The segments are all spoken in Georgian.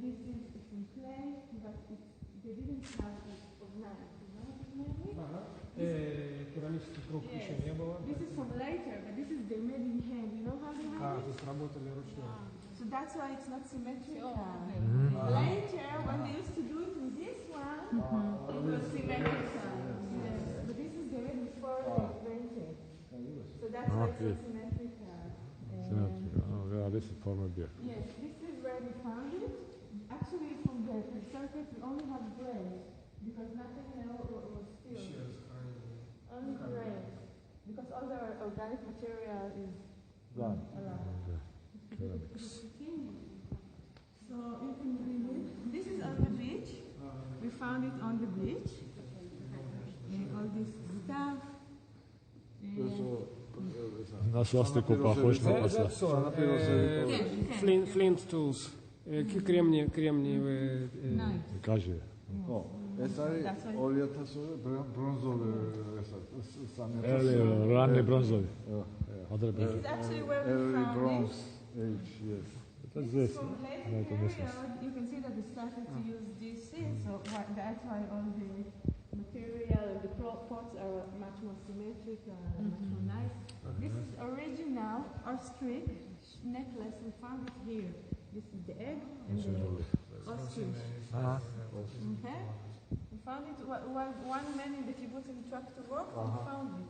this is from clay, but they didn't have it overnight. You know what I mean? Керамический круг еще не было. This is from later, but this is they made in hand. You know how they made it? То есть работали ручную. So that's why it's not symmetrical. Later, when they used to do it in this one, it was symmetrical. Yes. But this is the way before they invented. So that's why it's not symmetrical. This is former beer. Yes, this is where we found it. Actually, from the surface, we only have grains because nothing else was still. Only grains. Because all the organic material is alive. So you can read it. This is on the beach. We found it on the beach. All this stuff. На свастику похож на посла. Flint tools. Кремниевые. Кажи. ეს არის 2000 ბრონზოვი რანი ბრონზოვი. This is actually where we found bronze age, yes. This from later period, you can see that they started to use this, so that's why all the material, the pots are much more symmetrical and much more nice. This is original ostrich necklace. We found it here. This is the egg and the ostrich. Okay. We found it. One man in the kibbutz in the truck to work. We found it.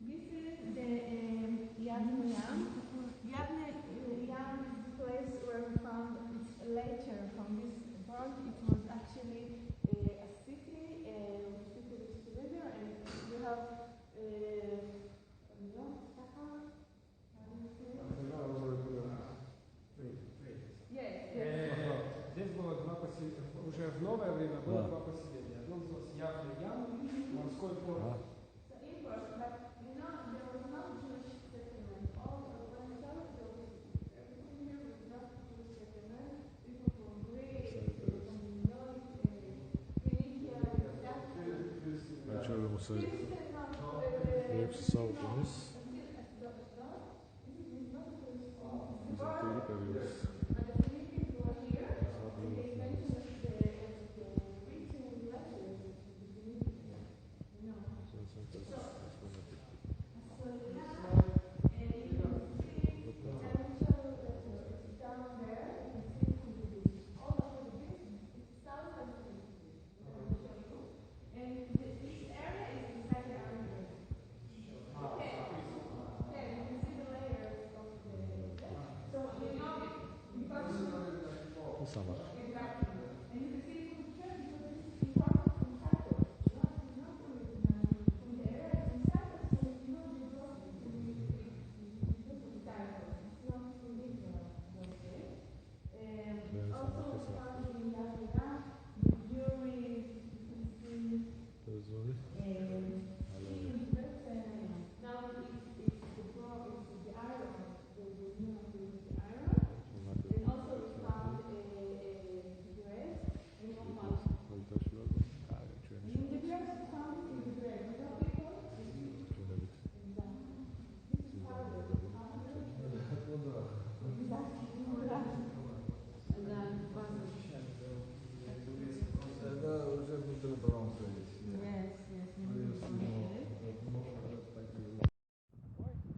This is the Yavne Yam. Yavne Yam is the place where we found it later from this part. It was actually a city which people used to live there, and you have Здесь было два поселения. Уже в новое время было два поселения. Одно называлось Явный Ям, морской порт.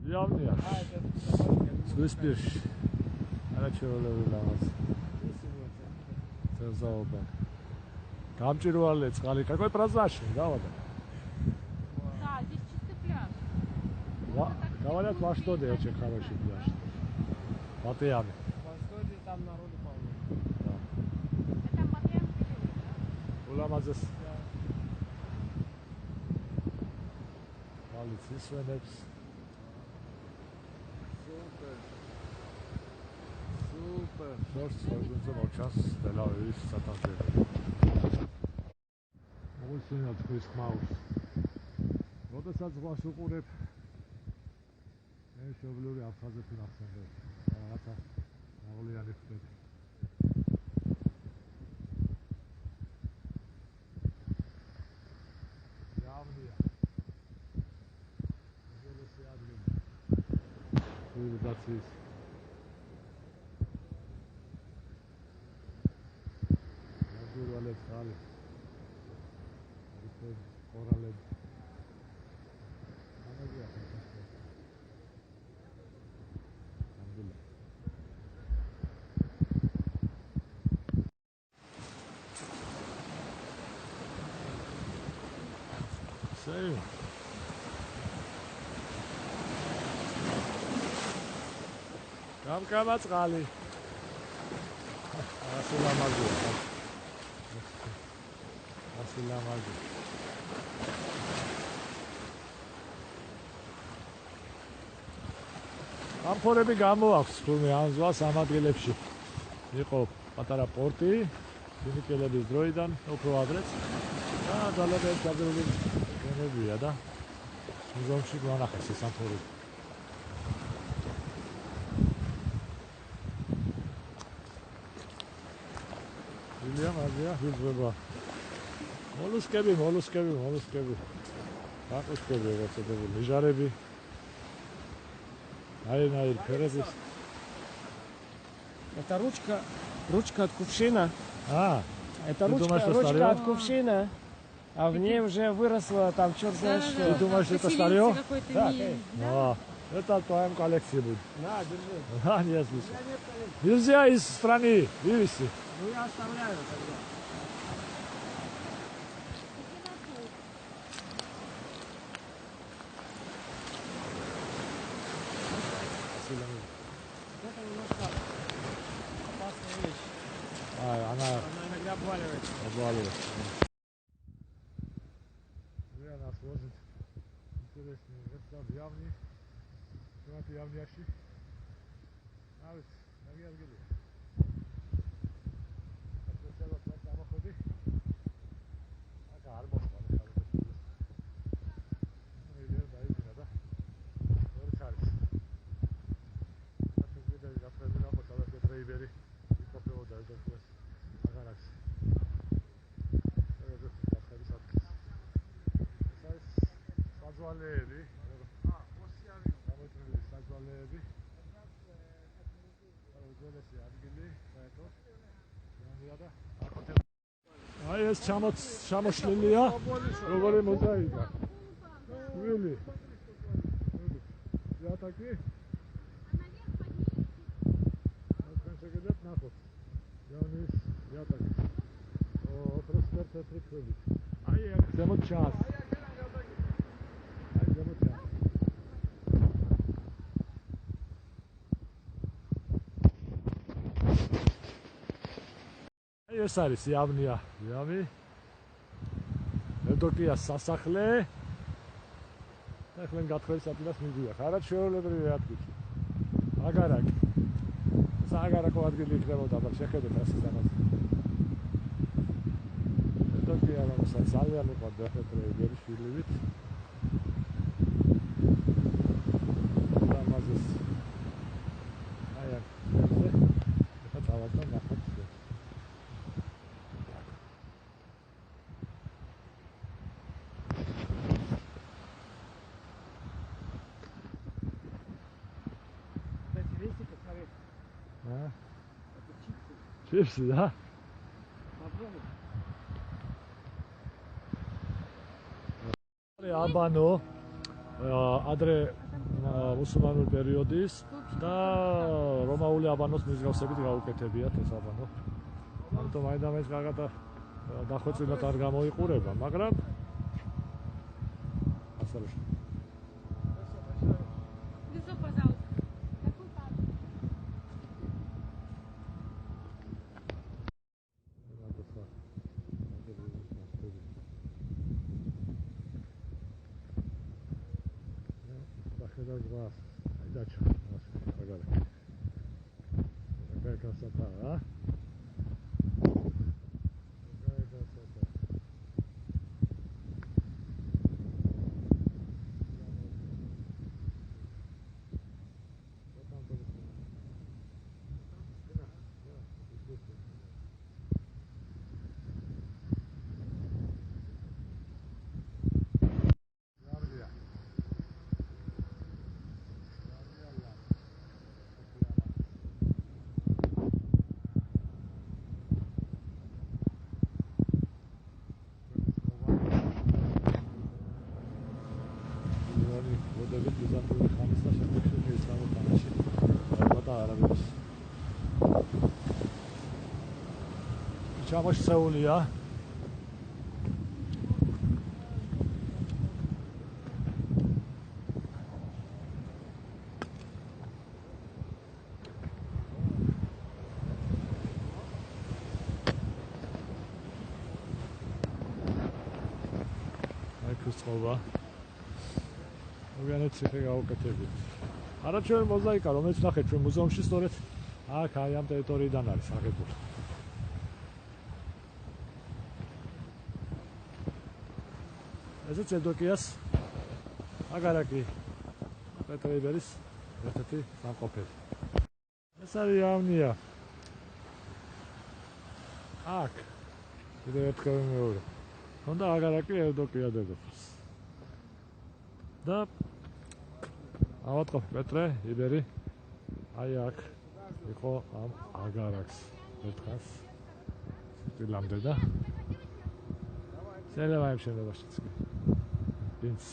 Yavnia. Swiss არაჩვეულებრივი რაღაც. ზაობა. გამჭირვალე წყალი. Какой празаши, давай. Да, здесь чистый пляж. Говорят, во что-то очень хороший пляж. Батыями. Востоке там народу полно. Да. Это Батыям период, да? Уламазес. Полиция свенепс. Super. First, I'm going to just tell you this Saturday. Also, not Chris Maus. როდესაც ზღვას უყურებ, მე შეგლური აფხაზეთი ნახსენდება. რაღაცა მაღლიანი ხდება. Yavnia. ცივილიზაციის ნადირვალებს ხალი რიფები, კორალები ამაზე ახლა ნამდვილად სეი გამკამა წყალი ასილამაზია ასილამაზია ამფორები გამოაქვს თურმე ამ ზღვას ამ ადგილებში იყო პატარა პორტი ფინიკელების დროიდან უფრო ადრეც და ძალადად გაძლიერებული გემებია და მუზეუმში გვანახეს ეს ამფორები აზია ვიძვება მოლუსკები აკუსკები როცებული ლიჟარები აირ ფერების Это ручка от кувшина. Это Ты думаешь, что ручка старье? от кувшина, а в ней уже выросло там черт знает что. Ты думаешь, что это старье? Какой-то Да, Это в твоем коллекции будет. На, держи. Не слышу. Нельзя из страны вывести. Ну я оставляю тогда. Это немножко опасная вещь. Она Она иногда обваливается. обваливается. Нас возит интересный рецепт явный. Смотрите, явнящий. А вот, наверное, აი ეს ჩამოშლილია როგორი მოდაიდა ვილი იატაკი ჩვენ შეგედათ ნახოთ ჯანის იატაკი ოქროს თეთრი ქვები აი ზემოთ ჩას აი ზემოთ ჩას ეს არის იამი ედოკიას სასახლე და ახლა გათხოვის ადგილას მიდია ხარად შეულებრივი ადგილი აგარაკი საგარაკო ადგილი იქნებოდა და შეხედეთ ასეთ ამას ედოკია რომელსაც ძალიან უყვარდა ფეტრეიბერი შვილივით ამაზეს აი აქ ეხა წავადა ნახოთ Чипсы, да? Попробуй. Აბანო ადრე მუსულმანური პერიოდის და რომაული აბანოს მსგავსებით გაუკეთებიათ ეს აბანო. ამიტომ აიდამეს გაგატა დახვეწილად არ გამოიყურება, მაგრამ ასალაშ Лицо, пожалуйста. Какой папа? Раз, дача, погнали. Какая красота, а? Какая красота. Вот там тоже стена. Стена, да, естественно. მოდებით ბიზანტიური ხანის და შემდგომში ისლამურ ხანაში და არაბების. ჩამოშეულია. წყობა. მოგვიანებით ციხე გავუკეთებით. არაჩვენი მოზაიკა, რომელიც ნახეთ ჩვენ მუზეუმში, სწორედ აქ აი ამ ტერიტორიიდან არის აღებული. ესეც ევდოკიას აგარაკი პეტრე იბერის ერთ-ერთი სამყოფელი. ეს არის იავნია. აქ კიდევ ერთხელ მეორე. Onda აგარაკი ევდოკია დედოფალს. და ავატყობ პეტრე იბერი აი აქ იყო ამ აგარაკს ერთხანს სიტილამდე და შეიძლება იმ შემდეგაშიც კი ვინც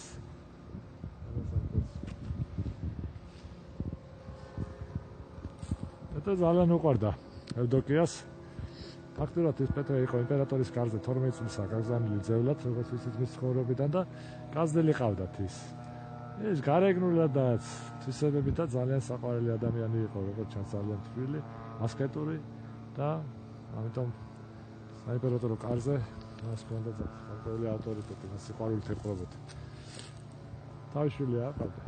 პეტრე ძალიან უყვარდა ევდოკიას. ფაქტურად ეს პეტრე იყო იმპერატორის კარზე 12 წლისა გაგზავნილი ძევლად, როგორც ვიცით მის ცხოვრებიდან და კაზდელი ყავდათ ის. ეს გარეგნულადაც თვისებებითაც ძალიან საყვარელი ადამიანი იყო, როგორც ჩანს ძალიან თბილი, ასკეტური და ამიტომ საიმპერატორო კარზე მას ჰქონდა საკმაოდ ავტორიტეტი, მას სიყვარულით ეყრობოდა. თავისშვილი აყავდა.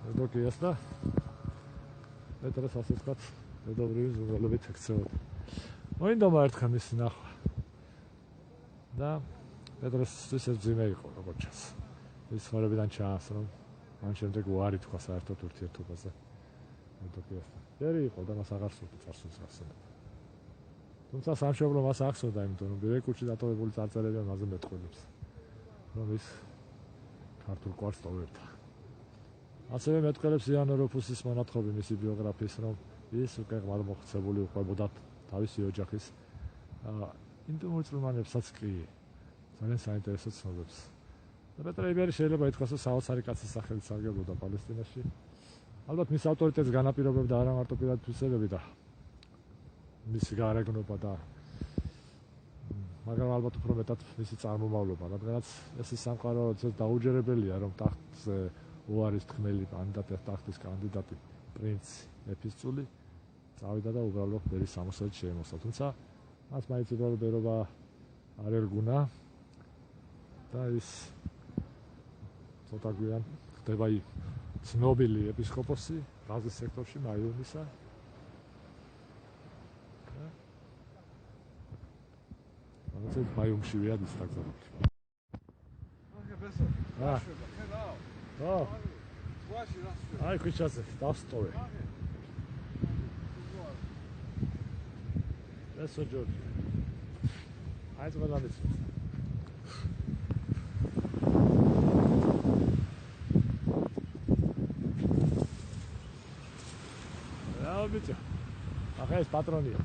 ევდოკიას და პეტრეს ასე ვთქვათ, დედობრივი ზრუნველობით ექცეოდა. მოინდომა ერთხელ მისი ნახვა და პეტრესთვის ეს ძიმე იყო, როგორც ჩანს. ის ცხოვრებიდან ჩანს, რომ მან შემდეგ უარი თქვა საერთოდ ურთიერთობაზე ევდოკიასთან. ძერი იყო და მას აღარ სურდა წარსულს გახსენება. თუმცა სამშობლო მას ახსოვდა, იმიტომ რომ ბირეკულში დატოვებული წარწერები მასზე მეტყველებს, რომ ის ქართულ კვარს ტოვებდა. ასევე მეტყველებს იანო როფუსის მონათხრობი მისი ბიოგრაფიის, რომ ის უკვე ღმერთმოხოცებული უყვებოდა თავისი ოჯახის ინტიმურ წვრილმანებსაც კი ძალიან საინტერესო ცნობებს. და პეტრე იბერი შეიძლება ითქვას, რომ საოცარი კაცის სახელით სარგებლობდა პალესტინაში. ალბათ მის ავტორიტეტს განაპირობებდა არა მარტო პირადი თვისებები და მისი გარეგნობა და მაგრამ ალბათ უფრო მეტად მისი წარმომავლობა, რადგანაც ეს ის სამყარო დაუჯერებელია, რომ ტახტზე უარის თქმელი ტახტის კანდიდატი პრინც ეფისწული წავიდა და უბრალოდ ბერის სამოსად შეემოსა. თუმცა მას მაინც უბრალოდ ბერობა არ ერგუნა და ის ცოტა გვიან ხდება ცნობილი ეპისკოპოსი ღაზის სექტორში მაიუმისა. ამაზე მაიუმში ვიად ის დაგზავნილი. აი ქუჩაზე დავსტოვე. Eso George. Haydi bakalım. Ya bitte. Ach, er ist Patronier.